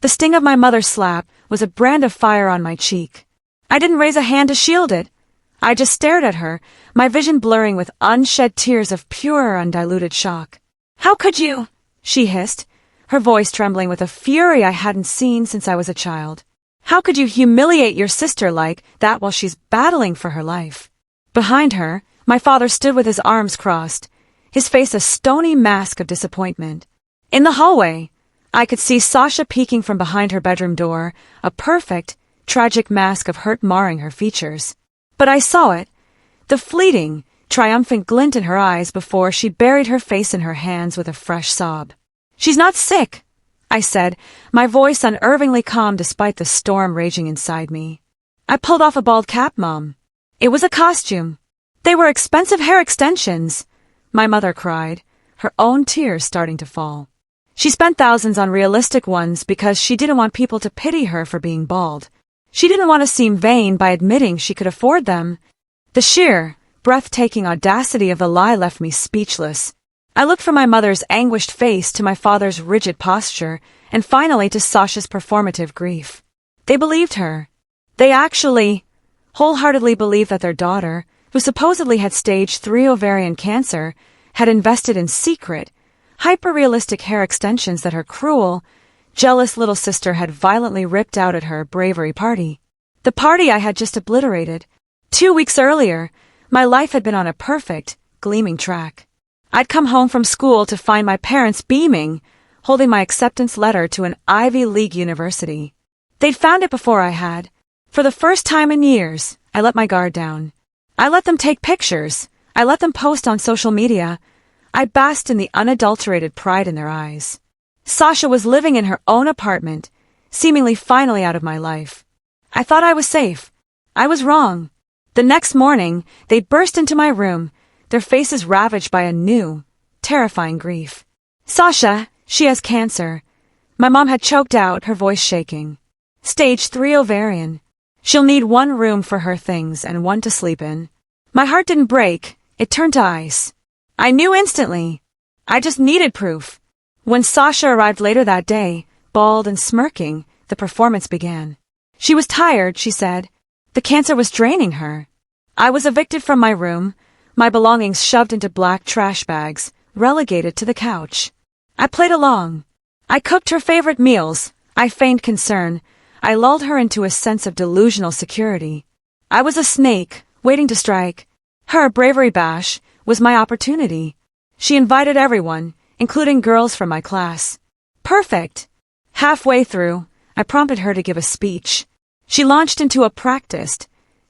The sting of my mother's slap was a brand of fire on my cheek. I didn't raise a hand to shield it. I just stared at her, my vision blurring with unshed tears of pure, undiluted shock. "How could you?" she hissed, her voice trembling with a fury I hadn't seen since I was a child. "How could you humiliate your sister like that while she's battling for her life?" Behind her, my father stood with his arms crossed, his face a stony mask of disappointment. In the hallway, I could see Sasha peeking from behind her bedroom door, a perfect, tragic mask of hurt marring her features. But I saw it, the fleeting, triumphant glint in her eyes before she buried her face in her hands with a fresh sob. "She's not sick," I said, my voice unervingly calm despite the storm raging inside me. "I pulled off a bald cap, Mom. It was a costume. They were expensive hair extensions," my mother cried, her own tears starting to fall. She spent thousands on realistic ones because she didn't want people to pity her for being bald. She didn't want to seem vain by admitting she could afford them. The sheer, breathtaking audacity of the lie left me speechless. I looked from my mother's anguished face to my father's rigid posture, and finally to Sasha's performative grief. They believed her. They actually, wholeheartedly believed that their daughter, who supposedly had stage 3 ovarian cancer, had invested in secret, hyper-realistic hair extensions that her cruel, jealous little sister had violently ripped out at her bravery party. The party I had just obliterated. 2 weeks earlier, my life had been on a perfect, gleaming track. I'd come home from school to find my parents beaming, holding my acceptance letter to an Ivy League university. They'd found it before I had. For the first time in years, I let my guard down. I let them take pictures. I let them post on social media. I basked in the unadulterated pride in their eyes. Sasha was living in her own apartment, seemingly finally out of my life. I thought I was safe. I was wrong. The next morning, they burst into my room, their faces ravaged by a new, terrifying grief. "Sasha, she has cancer." My mom had choked out, her voice shaking. "Stage 3 ovarian. She'll need one room for her things and one to sleep in." My heart didn't break, it turned to ice. I knew instantly. I just needed proof. When Sasha arrived later that day, bald and smirking, the performance began. She was tired, she said. The cancer was draining her. I was evicted from my room, my belongings shoved into black trash bags, relegated to the couch. I played along. I cooked her favorite meals. I feigned concern. I lulled her into a sense of delusional security. I was a snake, waiting to strike. Her bravery bash was my opportunity. She invited everyone, including girls from my class. Perfect. Halfway through, I prompted her to give a speech. She launched into a practiced,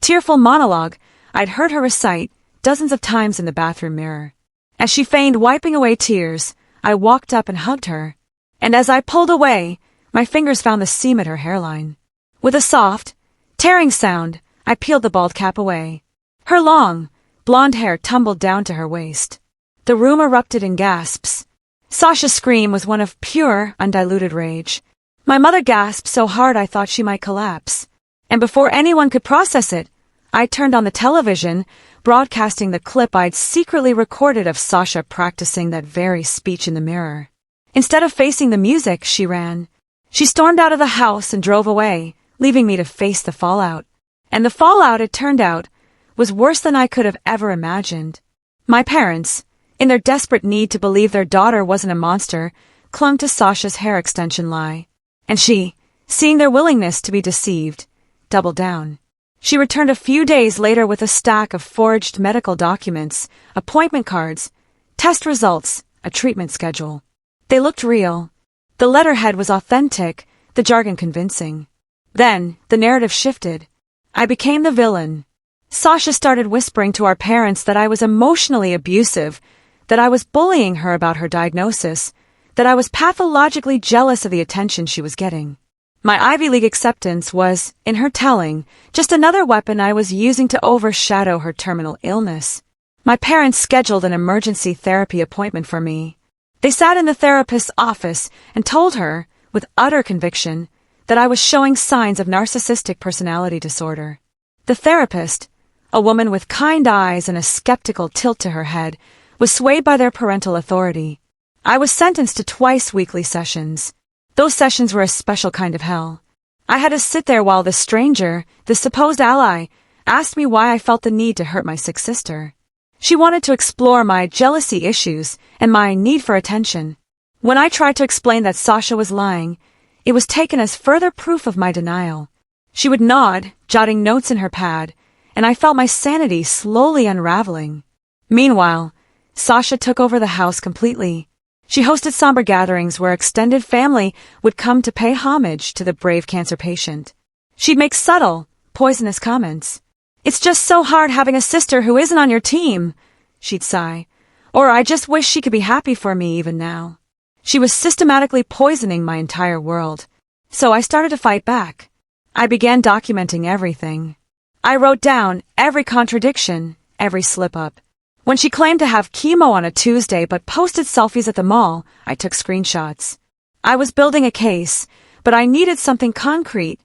tearful monologue I'd heard her recite dozens of times in the bathroom mirror. As she feigned wiping away tears, I walked up and hugged her. And as I pulled away, my fingers found the seam at her hairline. With a soft, tearing sound, I peeled the bald cap away. Her long, blonde hair tumbled down to her waist. The room erupted in gasps. Sasha's scream was one of pure, undiluted rage. My mother gasped so hard I thought she might collapse. And before anyone could process it, I turned on the television, broadcasting the clip I'd secretly recorded of Sasha practicing that very speech in the mirror. Instead of facing the music, she ran. She stormed out of the house and drove away, leaving me to face the fallout. And the fallout, it turned out, was worse than I could have ever imagined. My parents, in their desperate need to believe their daughter wasn't a monster, clung to Sasha's hair extension lie. And she, seeing their willingness to be deceived, doubled down. She returned a few days later with a stack of forged medical documents, appointment cards, test results, a treatment schedule. They looked real. The letterhead was authentic, the jargon convincing. Then, the narrative shifted. I became the villain. Sasha started whispering to our parents that I was emotionally abusive, that I was bullying her about her diagnosis, that I was pathologically jealous of the attention she was getting. My Ivy League acceptance was, in her telling, just another weapon I was using to overshadow her terminal illness. My parents scheduled an emergency therapy appointment for me. They sat in the therapist's office and told her, with utter conviction, that I was showing signs of narcissistic personality disorder. The therapist, a woman with kind eyes and a skeptical tilt to her head, was swayed by their parental authority. I was sentenced to twice weekly sessions. Those sessions were a special kind of hell. I had to sit there while this stranger, this supposed ally, asked me why I felt the need to hurt my sick sister. She wanted to explore my jealousy issues and my need for attention. When I tried to explain that Sasha was lying, it was taken as further proof of my denial. She would nod, jotting notes in her pad, and I felt my sanity slowly unraveling. Meanwhile, Sasha took over the house completely. She hosted somber gatherings where extended family would come to pay homage to the brave cancer patient. She'd make subtle, poisonous comments. "It's just so hard having a sister who isn't on your team," she'd sigh. Or, "I just wish she could be happy for me even now." She was systematically poisoning my entire world. So I started to fight back. I began documenting everything. I wrote down every contradiction, every slip-up. When she claimed to have chemo on a Tuesday but posted selfies at the mall, I took screenshots. I was building a case, but I needed something concrete,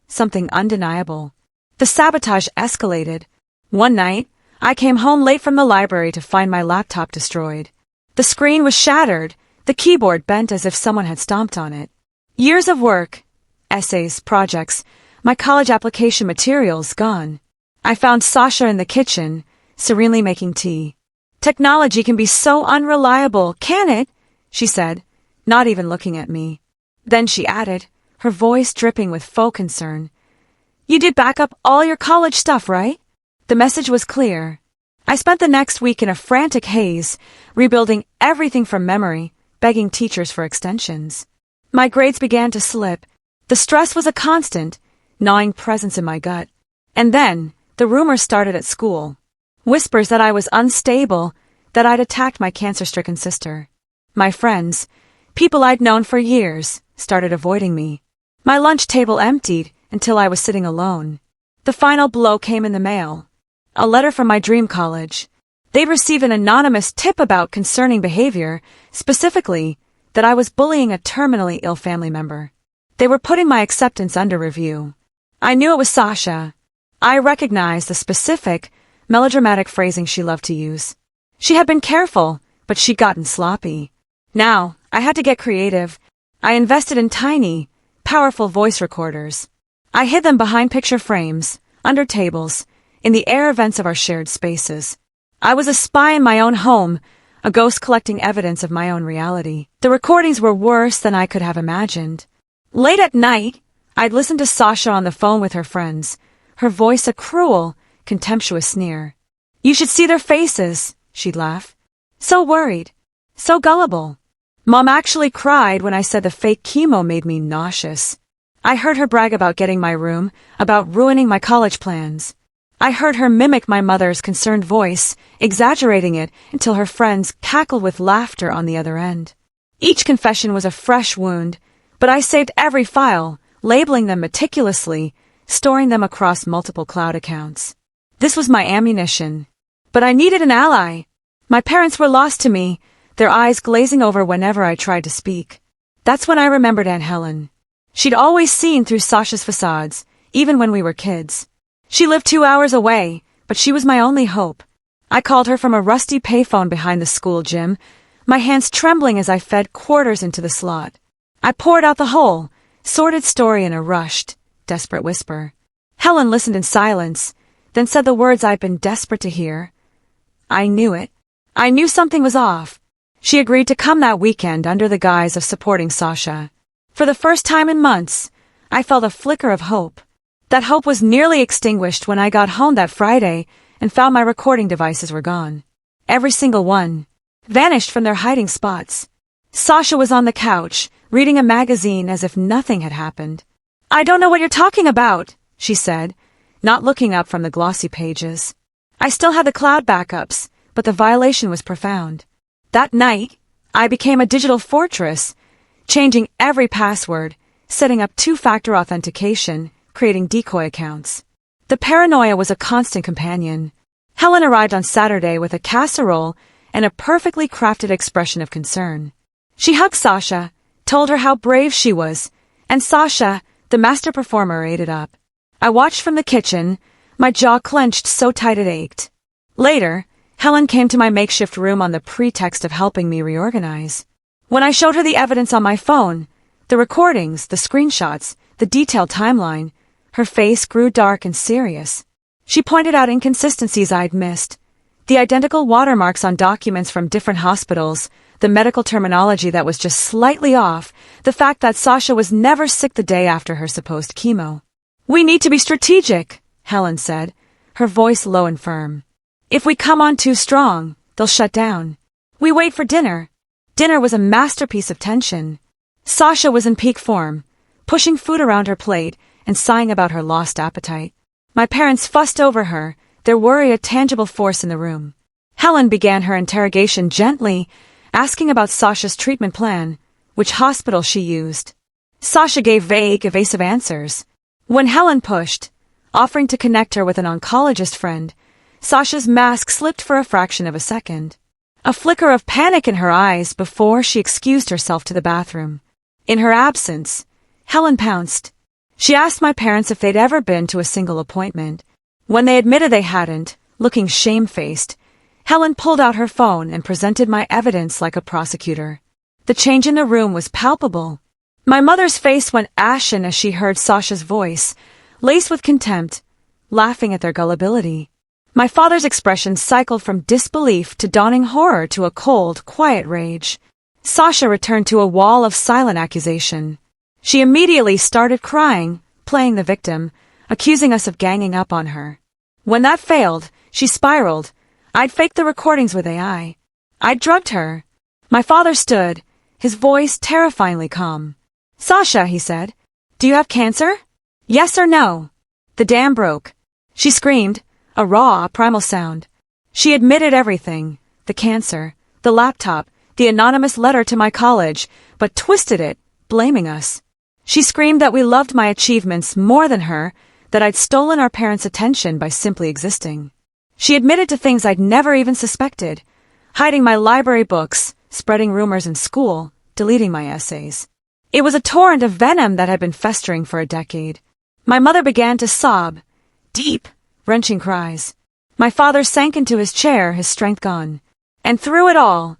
something undeniable. The sabotage escalated. One night, I came home late from the library to find my laptop destroyed. The screen was shattered, the keyboard bent as if someone had stomped on it. Years of work, essays, projects, my college application materials gone. I found Sasha in the kitchen, serenely making tea. "Technology can be so unreliable, can it?" she said, not even looking at me. Then she added, her voice dripping with faux concern, "You did back up all your college stuff, right?" The message was clear. I spent the next week in a frantic haze, rebuilding everything from memory, begging teachers for extensions. My grades began to slip. The stress was a constant, gnawing presence in my gut. And then, the rumors started at school. Whispers that I was unstable, that I'd attacked my cancer-stricken sister. My friends, people I'd known for years, started avoiding me. My lunch table emptied until I was sitting alone. The final blow came in the mail. A letter from my dream college. They'd received an anonymous tip about concerning behavior, specifically that I was bullying a terminally ill family member. They were putting my acceptance under review. I knew it was Sasha. I recognized the specific, melodramatic phrasing she loved to use. She had been careful, but she'd gotten sloppy. Now, I had to get creative. I invested in tiny, powerful voice recorders. I hid them behind picture frames, under tables, in the air vents of our shared spaces. I was a spy in my own home, a ghost collecting evidence of my own reality. The recordings were worse than I could have imagined. Late at night, I'd listen to Sasha on the phone with her friends, her voice a cruel, contemptuous sneer. "You should see their faces," she'd laugh. "So worried. So gullible." Mom actually cried when I said the fake chemo made me nauseous. I heard her brag about getting my room, about ruining my college plans. I heard her mimic my mother's concerned voice, exaggerating it until her friends cackled with laughter on the other end. Each confession was a fresh wound, but I saved every file, labeling them meticulously, storing them across multiple cloud accounts. This was my ammunition. But I needed an ally. My parents were lost to me, their eyes glazing over whenever I tried to speak. That's when I remembered Aunt Helen. She'd always seen through Sasha's facades, even when we were kids. She lived 2 hours away, but she was my only hope. I called her from a rusty payphone behind the school gym, my hands trembling as I fed quarters into the slot. I poured out the whole, sordid story in a rushed, desperate whisper. Helen listened in silence, then said the words I'd been desperate to hear. I knew it. I knew something was off. She agreed to come that weekend under the guise of supporting Sasha. For the first time in months, I felt a flicker of hope. That hope was nearly extinguished when I got home that Friday and found my recording devices were gone. Every single one. Vanished from their hiding spots. Sasha was on the couch, reading a magazine as if nothing had happened. "I don't know what you're talking about," she said, not looking up from the glossy pages. I still had the cloud backups, but the violation was profound. That night, I became a digital fortress, changing every password, setting up two-factor authentication, creating decoy accounts. The paranoia was a constant companion. Helen arrived on Saturday with a casserole and a perfectly crafted expression of concern. She hugged Sasha, told her how brave she was, and Sasha, the master performer, ate it up. I watched from the kitchen, my jaw clenched so tight it ached. Later, Helen came to my makeshift room on the pretext of helping me reorganize. When I showed her the evidence on my phone, The recordings, the screenshots, the detailed timeline. Her face grew dark and serious. She pointed out inconsistencies I'd missed. The identical watermarks on documents from different hospitals, the medical terminology that was just slightly off, the fact that Sasha was never sick the day after her supposed chemo. "We need to be strategic," Helen said, her voice low and firm. "If we come on too strong, they'll shut down." We wait for dinner. Dinner was a masterpiece of tension. Sasha was in peak form, pushing food around her plate and sighing about her lost appetite. My parents fussed over her, their worry a tangible force in the room. Helen began her interrogation gently, asking about Sasha's treatment plan, which hospital she used. Sasha gave vague, evasive answers. When Helen pushed, offering to connect her with an oncologist friend, Sasha's mask slipped for a fraction of a second. A flicker of panic in her eyes before she excused herself to the bathroom. In her absence, Helen pounced. She asked my parents if they'd ever been to a single appointment. When they admitted they hadn't, looking shamefaced, Helen pulled out her phone and presented my evidence like a prosecutor. The change in the room was palpable. My mother's face went ashen as she heard Sasha's voice, laced with contempt, laughing at their gullibility. My father's expression cycled from disbelief to dawning horror to a cold, quiet rage. Sasha returned to a wall of silent accusation. She immediately started crying, playing the victim, accusing us of ganging up on her. When that failed, she spiraled. I'd faked the recordings with AI. I'd drugged her. My father stood, his voice terrifyingly calm. "Sasha," he said, "do you have cancer? Yes or no?" The dam broke. She screamed, a raw, primal sound. She admitted everything, the cancer, the laptop, the anonymous letter to my college, but twisted it, blaming us. She screamed that we loved my achievements more than her, that I'd stolen our parents' attention by simply existing. She admitted to things I'd never even suspected, hiding my library books, spreading rumors in school, deleting my essays. It was a torrent of venom that had been festering for a decade. My mother began to sob, deep, wrenching cries. My father sank into his chair, his strength gone. And through it all,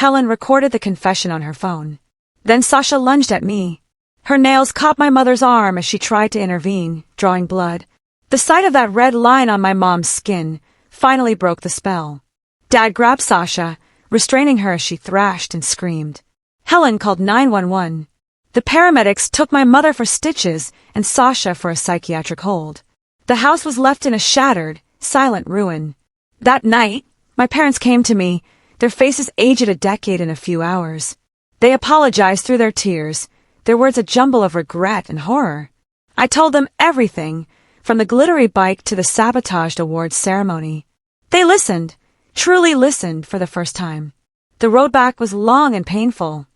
Helen recorded the confession on her phone. Then Sasha lunged at me. Her nails caught my mother's arm as she tried to intervene, drawing blood. The sight of that red line on my mom's skin finally broke the spell. Dad grabbed Sasha, restraining her as she thrashed and screamed. Helen called 911. The paramedics took my mother for stitches and Sasha for a psychiatric hold. The house was left in a shattered, silent ruin. That night, my parents came to me, their faces aged a decade in a few hours. They apologized through their tears, their words a jumble of regret and horror. I told them everything, from the glittery bike to the sabotaged awards ceremony. They listened, truly listened for the first time. The road back was long and painful.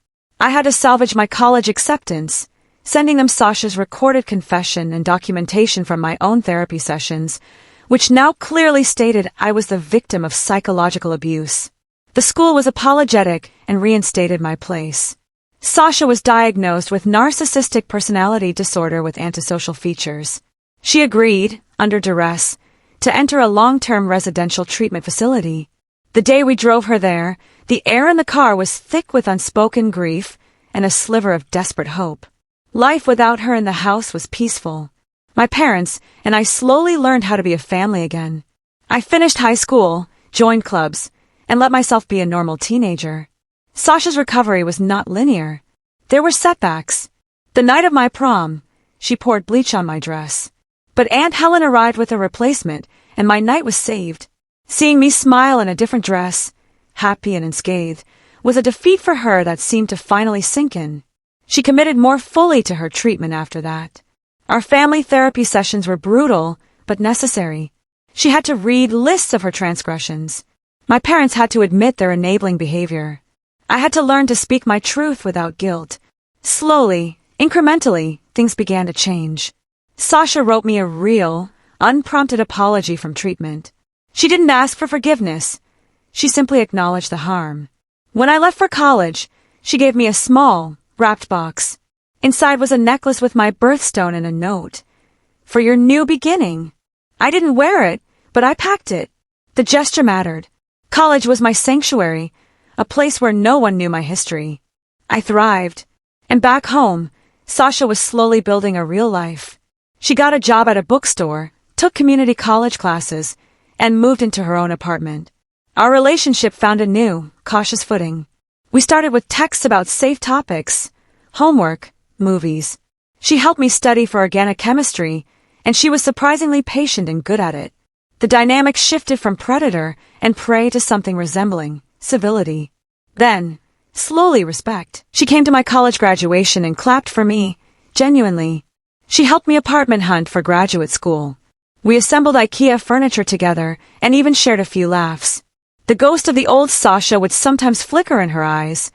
I had to salvage my college acceptance, sending them Sasha's recorded confession and documentation from my own therapy sessions, which now clearly stated I was the victim of psychological abuse. The school was apologetic and reinstated my place. Sasha was diagnosed with narcissistic personality disorder with antisocial features. She agreed, under duress, to enter a long-term residential treatment facility. The day we drove her there, the air in the car was thick with unspoken grief and a sliver of desperate hope. Life without her in the house was peaceful. My parents and I slowly learned how to be a family again. I finished high school, joined clubs, and let myself be a normal teenager. Sasha's recovery was not linear. There were setbacks. The night of my prom, she poured bleach on my dress. But Aunt Helen arrived with a replacement, and my night was saved. Seeing me smile in a different dress, happy and unscathed, was a defeat for her that seemed to finally sink in. She committed more fully to her treatment after that. Our family therapy sessions were brutal, but necessary. She had to read lists of her transgressions. My parents had to admit their enabling behavior. I had to learn to speak my truth without guilt. Slowly, incrementally, things began to change. Sasha wrote me a real, unprompted apology from treatment. She didn't ask for forgiveness. She simply acknowledged the harm. When I left for college, she gave me a small, wrapped box. Inside was a necklace with my birthstone and a note. "For your new beginning." I didn't wear it, but I packed it. The gesture mattered. College was my sanctuary, a place where no one knew my history. I thrived. And back home, Sasha was slowly building a real life. She got a job at a bookstore, took community college classes, and moved into her own apartment. Our relationship found a new, cautious footing. We started with texts about safe topics, homework, movies. She helped me study for organic chemistry, and she was surprisingly patient and good at it. The dynamic shifted from predator and prey to something resembling civility. Then, slowly respect. She came to my college graduation and clapped for me, genuinely. She helped me apartment hunt for graduate school. We assembled IKEA furniture together and even shared a few laughs. The ghost of the old Sasha would sometimes flicker in her eyes,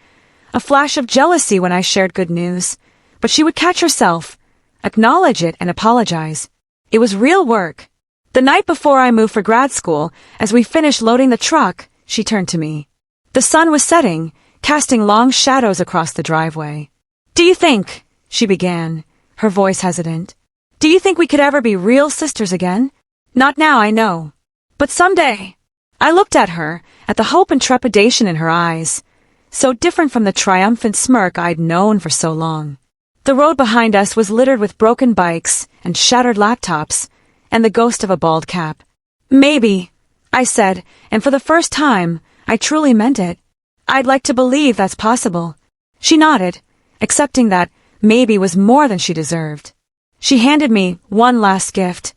a flash of jealousy when I shared good news, but she would catch herself, acknowledge it, and apologize. It was real work. The night before I moved for grad school, as we finished loading the truck, she turned to me. The sun was setting, casting long shadows across the driveway. "Do you think," she began, her voice hesitant, "do you think we could ever be real sisters again? Not now, I know. But someday." I looked at her, at the hope and trepidation in her eyes, so different from the triumphant smirk I'd known for so long. The road behind us was littered with broken bikes and shattered laptops, and the ghost of a bald cap. "Maybe," I said, and for the first time, I truly meant it. "I'd like to believe that's possible." She nodded, accepting that maybe was more than she deserved. She handed me one last gift,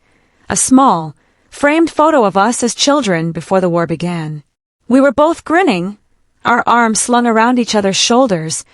a small, framed photo of us as children before the war began. We were both grinning, our arms slung around each other's shoulders,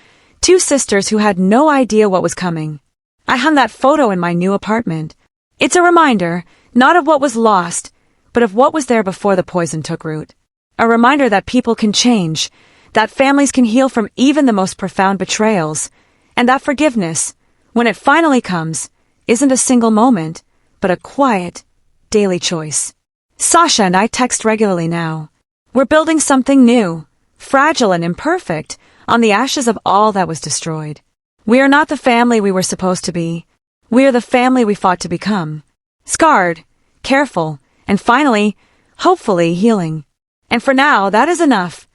two sisters who had no idea what was coming. I hung that photo in my new apartment. It's a reminder, not of what was lost, but of what was there before the poison took root. A reminder that people can change, that families can heal from even the most profound betrayals, and that forgiveness, when it finally comes, isn't a single moment, but a quiet, daily choice. Sasha and I text regularly now. We're building something new, fragile and imperfect, on the ashes of all that was destroyed. We are not the family we were supposed to be. We are the family we fought to become. Scarred, careful, and finally, hopefully healing. And for now, that is enough.